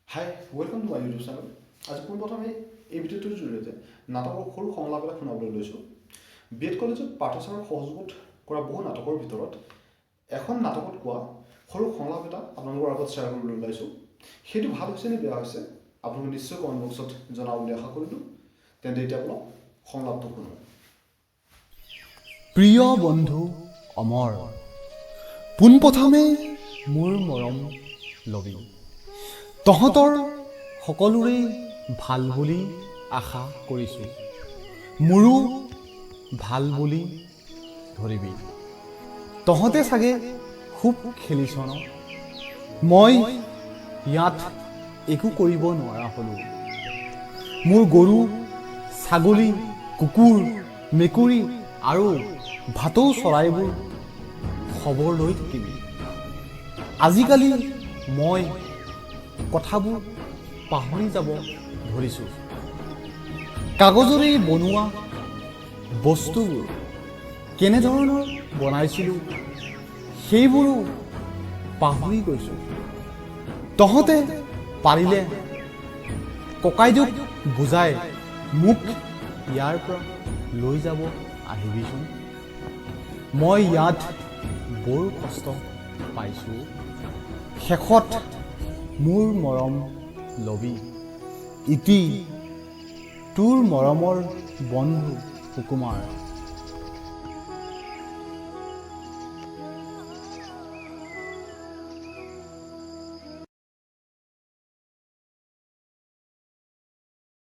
High welcome to my YouTube channel. আজি পোনপ্ৰথমে এই ভিডিঅ'টোৰ জৰিয়তে নাটকৰ সৰু সংলাপ এটা শুনাবলৈ লৈছোঁ। বি এড কলেজত পাঠচাৰৰ সহযোগত কৰা বহু নাটকৰ ভিতৰত এখন নাটকত কোৱা সৰু সংলাপ এটা আপোনালোকৰ আগত শ্বেয়াৰ কৰিবলৈ ওলাইছোঁ। সেইটো ভাল হৈছে নে বেয়া হৈছে আপোনালোকে নিশ্চয় কমেণ্ট বক্সত জনাব বুলি আশা কৰিলোঁ। তেন্তে এতিয়া আপোনাক সংলাপটো শুনো। প্ৰিয় বন্ধু অমৰ, পোনপ্ৰথমে মোৰ মৰম লবি, তহঁতৰ সকলোৰে ভাল বুলি আশা কৰিছোঁ, মোৰো ভাল বুলি ধৰিবি। তহঁতে চাগে খুব খেলিছ ন? মই ইয়াত একো কৰিব নোৱাৰা হ'লোঁ। মোৰ গৰু, ছাগলী, কুকুৰ, মেকুৰী আৰু ভাটৌ চৰাইবোৰ খবৰ লৈ থাকিবি। আজিকালি মই কথাবোৰ পাহৰি যাব ধৰিছোঁ। কাগজৰে বনোৱা বস্তুবোৰ কেনেধৰণৰ বনাইছিলোঁ সেইবোৰো পাহৰি গৈছোঁ। তহঁতে পাৰিলে ককাইদেউক বুজাই মোক ইয়াৰ পৰা লৈ যাব আহিবিচোন। মই ইয়াত বৰ কষ্ট পাইছোঁ। শেষত মোৰ মৰম লবি। ইতি তোৰ মৰমৰ বন্ধু সুকুমাৰ।